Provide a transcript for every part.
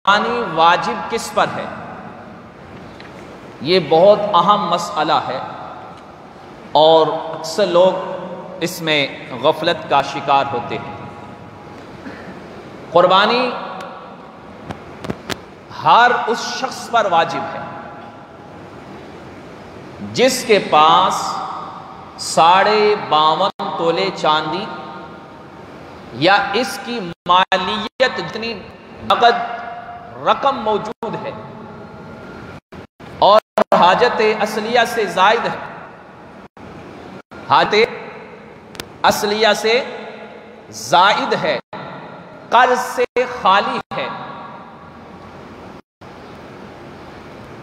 قربانی واجب کس پر ہے؟ یہ بہت اہم مسئلہ ہے اور اکثر لوگ اس میں غفلت کا شکار ہوتے ہیں۔ قربانی ہر اس شخص پر واجب ہے جس کے پاس 52.5 تولے چاندی یا اس کی مالیت جتنی نقد رقم موجود ہے اور حاجت اصلیہ سے زائد ہے، حاجت اصلیہ سے زائد ہے، قرض سے خالی ہے،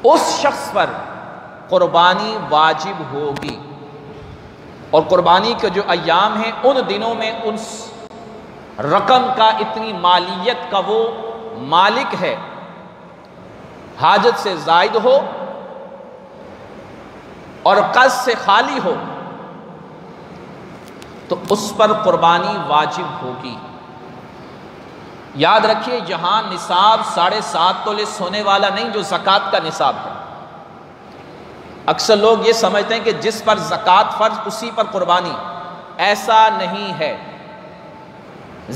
اس شخص پر قربانی واجب ہوگی۔ اور قربانی کے جو ایام ہیں ان دنوں میں اس رقم کا اتنی مالیت کا وہ مالک ہے، حاجت سے زائد ہو اور قرض سے خالی ہو تو اس پر قربانی واجب ہوگی۔ یاد رکھیے یہاں نصاب 7.5 تولے سونے والا نہیں جو زکوٰۃ کا نصاب ہے۔ اکثر لوگ یہ سمجھتے ہیں کہ جس پر زکوٰۃ فرض اسی پر قربانی، ایسا نہیں ہے۔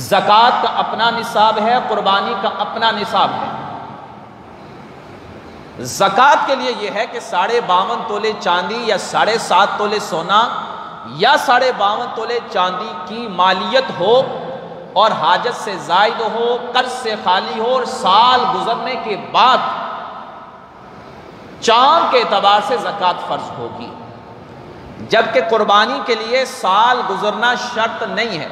زکوٰۃ کا اپنا نصاب ہے، قربانی کا اپنا نصاب ہے۔ زکوٰۃ کے لیے یہ ہے کہ 52.5 تولے چاندی یا 7.5 تولے سونا یا 52.5 تولے چاندی کی مالیت ہو اور حاجت سے زائد ہو، قرض سے خالی ہو، اور سال گزرنے کے بعد چاند کے اعتبار سے زکوٰۃ فرض ہوگی، جبکہ قربانی کے لیے سال گزرنا شرط نہیں ہے،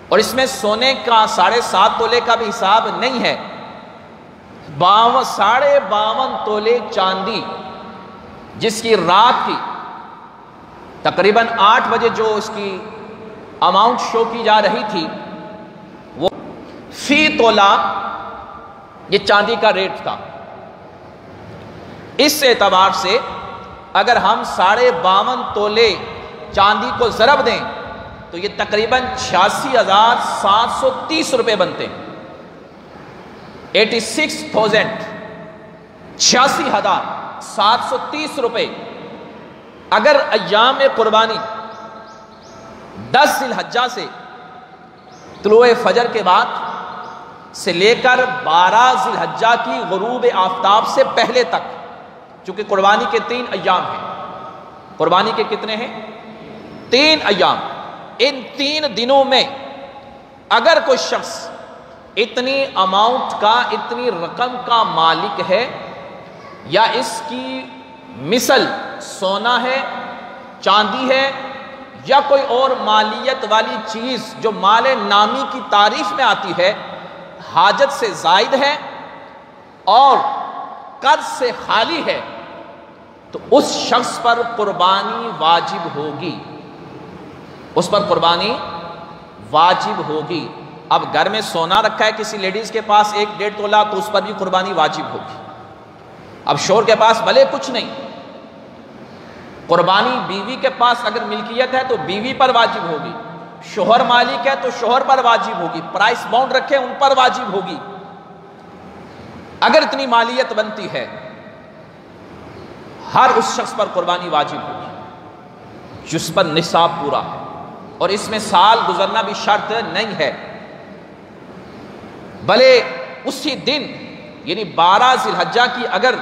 اور اس میں سونے کا 7.5 تولے کا بھی حساب نہیں ہے۔ 52.5 تولے چاندی جس کی رات کی تقریباً 8 بجے جو اس کی اماؤنٹ شو کی جا رہی تھی وہ فی تولہ یہ چاندی کا ریٹ تھا۔ اس اعتبار سے اگر ہم 52.5 تولے چاندی کو ضرب دیں تو یہ تقریباً 86,730 روپے بنتے ہیں۔ 86,730 روپے۔ اگر ایام قربانی 10 ذی الحجہ سے طلوع فجر کے بعد سے لے کر 12 ذی الحجہ کی غروب آفتاب سے پہلے تک، چونکہ قربانی کے 3 ایام ہیں، قربانی کے کتنے ہیں؟ 3 ایام۔ ان 3 دنوں میں اگر کوئی شخص اتنی اماؤنٹ کا، اتنی رقم کا مالک ہے یا اس کی مثل سونا ہے، چاندی ہے یا کوئی اور مالیت والی چیز جو مال نامی کی تعریف میں آتی ہے، حاجت سے زائد ہے اور قرض سے خالی ہے، تو اس شخص پر قربانی واجب ہوگی، اس پر قربانی واجب ہوگی۔ اب گھر میں سونا رکھا ہے کسی لیڈیز کے پاس 1.5 تولہ تو اس پر بھی قربانی واجب ہوگی۔ اب شوہر کے پاس بھلے کچھ نہیں، قربانی بیوی کے پاس اگر ملکیت ہے تو بیوی پر واجب ہوگی، شوہر مالک ہے تو شوہر پر واجب ہوگی، پرائس باؤنڈ رکھے ان پر واجب ہوگی۔ اگر اتنی مالیت بنتی ہے ہر اس شخص پر قربانی واجب ہوگی جس پر نصاب پورا ہے، اور اس میں سال گزرنا بھی شرط نہیں ہے، بھلے اسی دن یعنی 12 ذی الحجہ کی اگر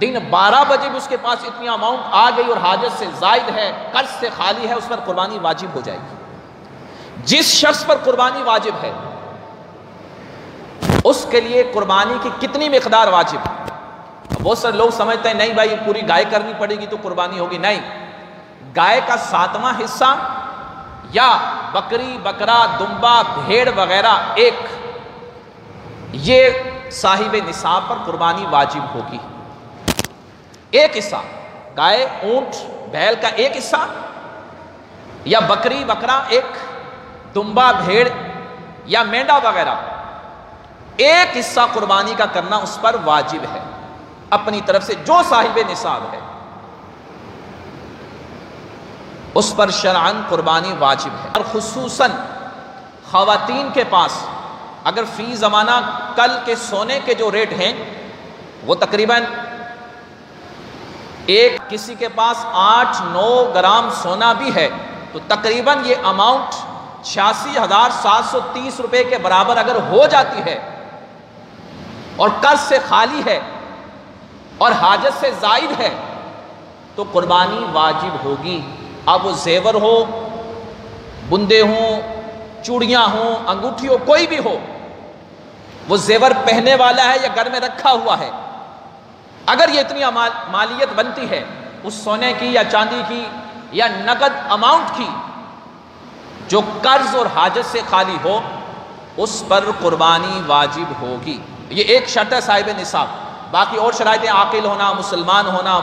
دن 12 بجے بھی اس کے پاس اتنی اماؤنٹ آ گئی اور حاجت سے زائد ہے، قرض سے خالی ہے، اس پر قربانی واجب ہو جائے گی۔ جس شخص پر قربانی واجب ہے اس کے لیے قربانی کی کتنی مقدار واجب ہے؟ بہت سارے لوگ سمجھتے ہیں نہیں بھائی پوری گائے کرنی پڑے گی تو قربانی ہوگی، نہیں، گائے کا 7واں حصہ یا بکری، بکرا، دمبا، بھیڑ وغیرہ ایک، یہ صاحب نصاب پر قربانی واجب ہوگی۔ ایک حصہ گائے، اونٹ، بیل کا ایک حصہ یا بکری، بکرا ایک، دمبا، بھیڑ یا مینڈا وغیرہ ایک حصہ قربانی کا کرنا اس پر واجب ہے، اپنی طرف سے جو صاحب نصاب ہے اس پر شرعاً قربانی واجب ہے۔ اور خصوصاً خواتین کے پاس اگر فی زمانہ کل کے سونے کے جو ریٹ ہیں وہ تقریباً ایک کسی کے پاس 8-9 گرام سونا بھی ہے تو تقریباً یہ اماؤنٹ 86,730 روپے کے برابر اگر ہو جاتی ہے اور قرض سے خالی ہے اور حاجت سے زائد ہے تو قربانی واجب ہوگی. اب وہ زیور ہو، بندے ہوں، چوڑیاں ہوں، انگوٹھی ہو، کوئی بھی ہو، وہ زیور پہننے والا ہے یا گھر میں رکھا ہوا ہے، اگر یہ اتنی مالیت بنتی ہے اس سونے کی یا چاندی کی یا نقد اماؤنٹ کی جو قرض اور حاجت سے خالی ہو، اس پر قربانی واجب ہوگی. یہ ایک شرط ہے صاحب نصاب. باقی اور شرائطیں عاقل ہونا، مسلمان ہونا،